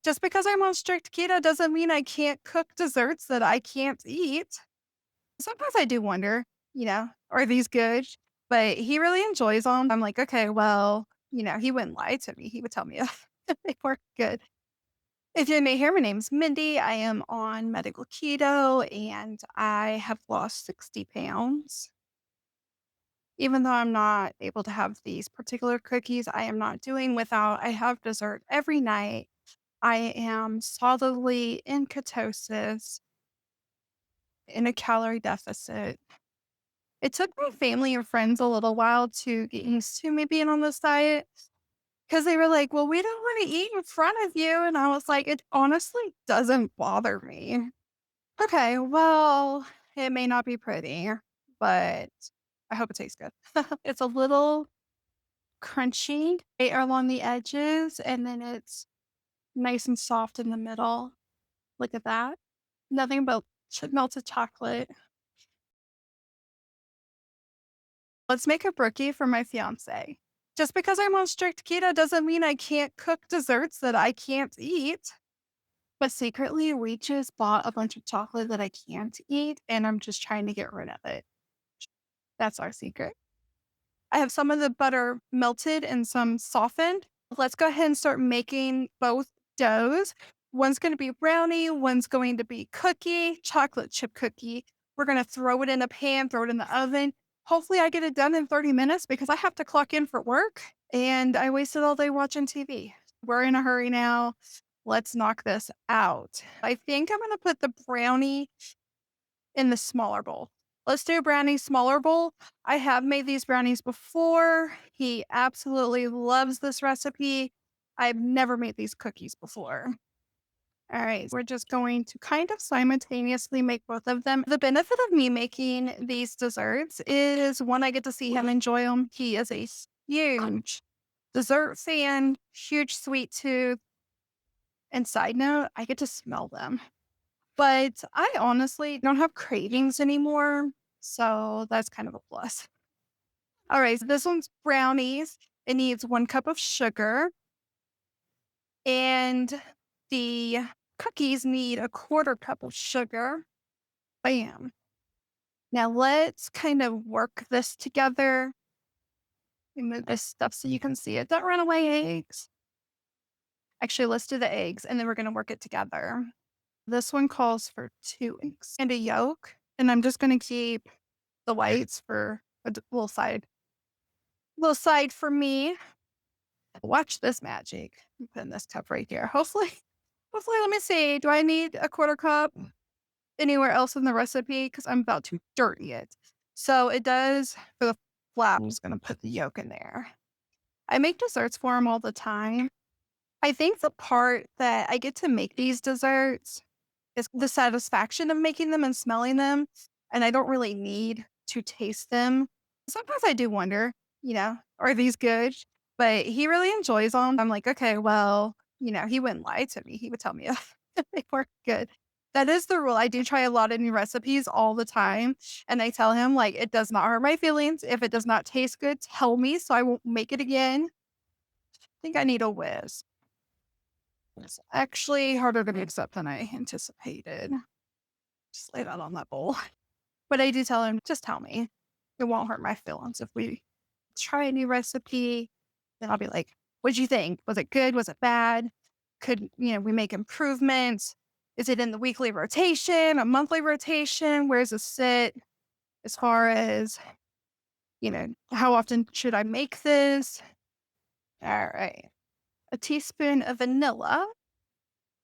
Just because I'm on strict keto doesn't mean I can't cook desserts that I can't eat. Sometimes I do wonder, are these good? But he really enjoys them. I'm like, okay, well, he wouldn't lie to me. He would tell me if they weren't good. If you may hear, my name's Mindy. I am on medical keto and I have lost 60 pounds. Even though I'm not able to have these particular cookies, I am not doing without. I have dessert every night. I am solidly in ketosis, in a calorie deficit. It took my family and friends a little while to get used to me being on this diet because they were like, well, we don't want to eat in front of you. And I was like, it honestly doesn't bother me. Okay, well, it may not be pretty, but I hope it tastes good. It's a little crunchy right along the edges, and then it's nice and soft in the middle. Look at that. Nothing but melted chocolate. Let's make a brookie for my fiance. Just because I'm on strict keto doesn't mean I can't cook desserts that I can't eat. But secretly, we just bought a bunch of chocolate that I can't eat, and I'm just trying to get rid of it. That's our secret. I have some of the butter melted and some softened. Let's go ahead and start making both doughs. One's going to be brownie, one's going to be cookie, chocolate chip cookie. We're going to throw it in a pan, throw it in the oven. Hopefully, I get it done in 30 minutes because I have to clock in for work and I wasted all day watching TV. We're in a hurry now. Let's knock this out. I think I'm going to put the brownie in the smaller bowl. Let's do brownie smaller bowl. I have made these brownies before. He absolutely loves this recipe. I've never made these cookies before. All right, we're just going to kind of simultaneously make both of them. The benefit of me making these desserts is one, I get to see him enjoy them. He is a huge dessert fan, huge sweet tooth. And side note, I get to smell them. But I honestly don't have cravings anymore, so that's kind of a plus. All right, so this one's brownies. It needs 1 cup of sugar, and the cookies need a 1/4 cup of sugar. Bam. Now let's kind of work this together. Let me move this stuff so you can see it. Don't run away, eggs. Actually, let's do the eggs, and then we're gonna work it together. This one calls for 2 eggs and a yolk, and I'm just gonna keep the whites for a little side for me. Watch this magic. I'm putting this cup right here. Hopefully, let me see. Do I need a 1/4 cup anywhere else in the recipe? Because I'm about to dirty it. So it does for the flap. I'm just gonna put the yolk in there. I make desserts for him all the time. I think the part that I get to make these desserts is the satisfaction of making them and smelling them, and I don't really need to taste them. Sometimes I do wonder, are these good? But he really enjoys them. I'm like, okay, well, he wouldn't lie to me. He would tell me if they weren't good. That is the rule. I do try a lot of new recipes all the time. And I tell him, like, it does not hurt my feelings. If it does not taste good, tell me so I won't make it again. I think I need a whiz. It's actually harder to mix up than I anticipated. Just lay that on that bowl. But I do tell him, just tell me. It won't hurt my feelings if we try a new recipe. Then I'll be like, what'd you think? Was it good? Was it bad? Could, we make improvements? Is it in the weekly rotation, a monthly rotation? Where does it sit as far as, how often should I make this? All right. A teaspoon of vanilla.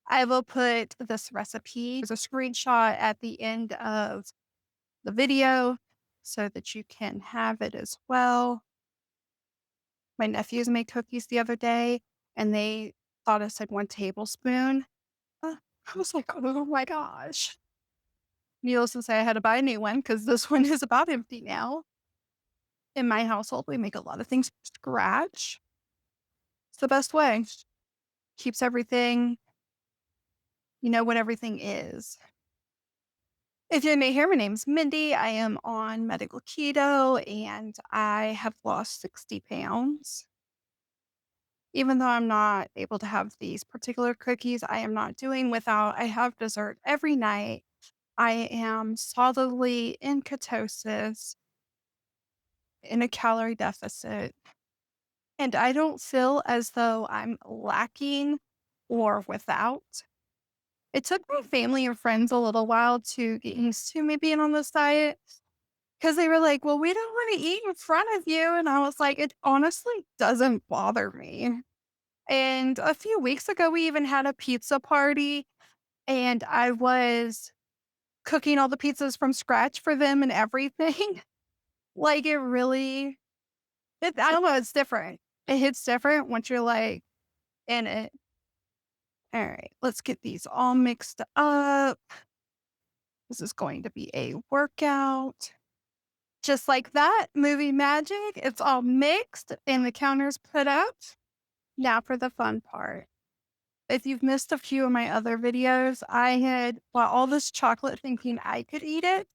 I will put this recipe as a screenshot at the end of the video so that you can have it as well. My nephews made cookies the other day and they thought I said 1 tablespoon. I was like, oh my gosh. Needless to say, I had to buy a new one because this one is about empty now. In my household, we make a lot of things from scratch. It's the best way. Keeps everything, what everything is. If you may hear, my name's Mindy. I am on medical keto and I have lost 60 pounds. Even though I'm not able to have these particular cookies, I am not doing without. I have dessert every night. I am solidly in ketosis, in a calorie deficit, and I don't feel as though I'm lacking or without. It took my family and friends a little while to get used to me being on this diet because they were like, "Well, we don't want to eat in front of you." And I was like, "It honestly doesn't bother me." And a few weeks ago, we even had a pizza party, and I was cooking all the pizzas from scratch for them and everything. Like, it really, I don't know, it's different. It hits different once you're like in it. All right, let's get these all mixed up. This is going to be a workout. Just like that, movie magic. It's all mixed and the counters put up. Now for the fun part. If you've missed a few of my other videos, I had bought all this chocolate thinking I could eat it.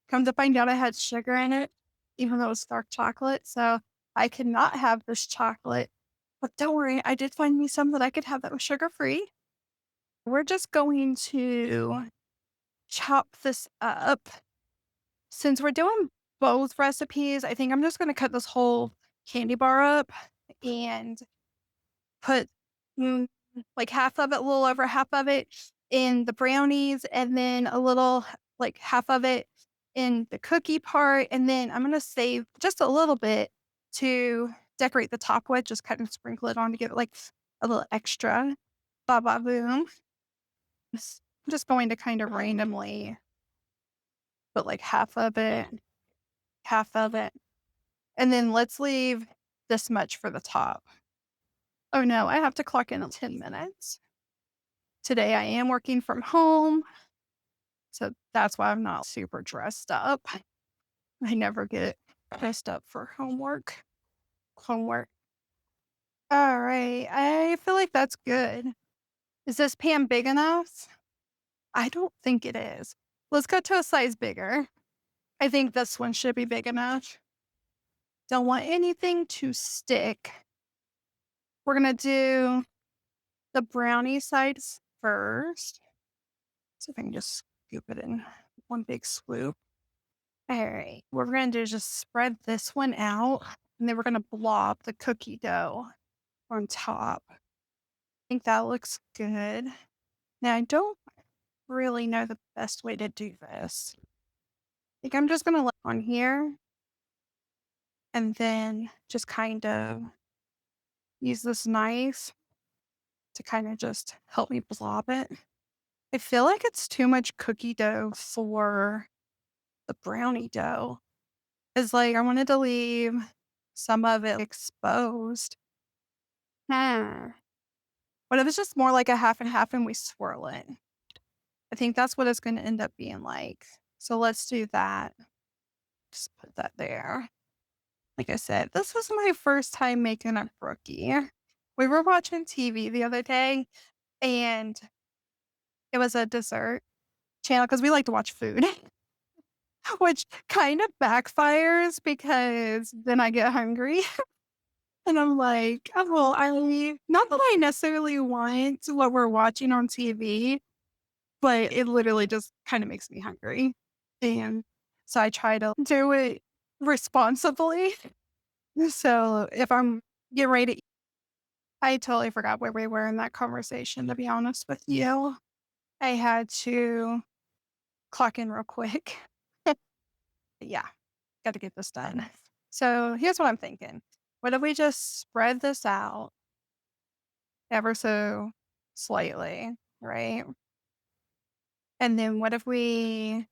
Come to find out I had sugar in it, even though it was dark chocolate. So I could not have this chocolate. But don't worry, I did find me some that I could have that was sugar free. We're just going to chop this up. Since we're doing both recipes, I think I'm just going to cut this whole candy bar up and put like half of it, a little over half of it in the brownies, and then a little, like half of it in the cookie part. And then I'm going to save just a little bit to decorate the top with, just kind of sprinkle it on to give it like a little extra. Ba ba boom. I'm just going to kind of randomly put like half of it. And then let's leave this much for the top. Oh no, I have to clock in 10 minutes. Today I am working from home, so that's why I'm not super dressed up. I never get dressed up for homework. Homework. All right, I feel like that's good. Is this pan big enough? I don't think it is. Let's go to a size bigger. I think this one should be big enough. Don't want anything to stick. We're gonna do the brownie sides first. So if I can just scoop it in one big swoop. All right. What we're going to do is just spread this one out, and then we're going to blob the cookie dough on top. I think that looks good. Now, I don't really know the best way to do this. I think I'm just going to let it on here and then just kind of use this knife to kind of just help me blob it. I feel like it's too much cookie dough for the brownie dough. It's like I wanted to leave some of it exposed. Hmm. What if it's just more like a half and half and we swirl it? I think that's what it's going to end up being like. So let's do that. Just put that there. Like I said, this was my first time making a brookie. We were watching TV the other day and it was a dessert channel because we like to watch food, which kind of backfires because then I get hungry. And I'm like, "Oh, well, I not that I necessarily want what we're watching on TV, but it literally just kinda makes me hungry." And so I try to do it responsibly. So if I'm getting ready to eat, I totally forgot where we were in that conversation, to be honest with you. I had to clock in real quick. Yeah, gotta get this done. So here's what I'm thinking. What if we just spread this out ever so slightly, right? And then what if we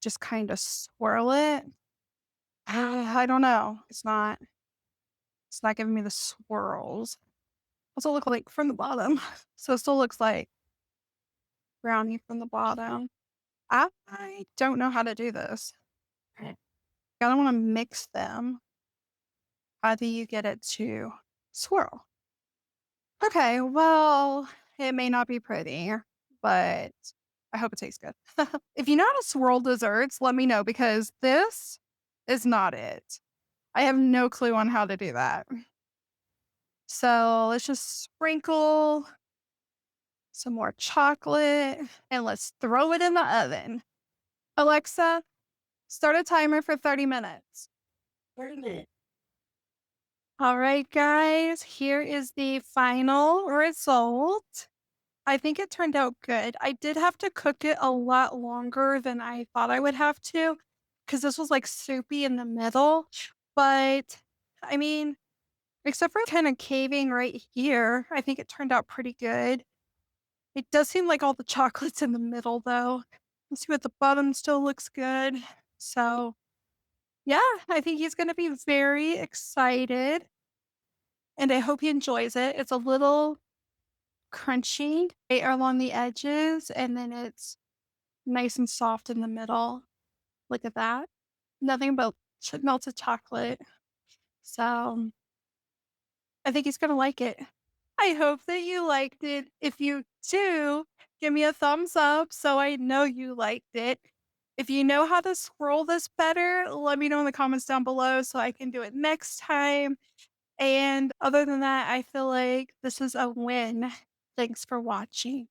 just kind of swirl it? I don't know. It's not giving me the swirls. What's it look like from the bottom? So it still looks like brownie from the bottom. I don't know how to do this. I don't want to mix them. How do you get it to swirl? Okay, well, it may not be pretty, but I hope it tastes good. If you know how to swirl desserts, let me know because this is not it. I have no clue on how to do that. So let's just sprinkle some more chocolate and let's throw it in the oven. Alexa, start a timer for 30 minutes. 30 minutes. All right, guys, here is the final result. I think it turned out good. I did have to cook it a lot longer than I thought I would have to because this was like soupy in the middle. But I mean, except for kind of caving right here, I think it turned out pretty good. It does seem like all the chocolate's in the middle, though. Let's see what the bottom still looks good. So, yeah, I think he's going to be very excited and I hope he enjoys it. It's a little crunchy right along the edges and then it's nice and soft in the middle. Look at that. Nothing but melted chocolate. So, I think he's going to like it. I hope that you liked it. If you do, give me a thumbs up so I know you liked it. If you know how to scroll this better, let me know in the comments down below so I can do it next time. And other than that, I feel like this is a win. Thanks for watching.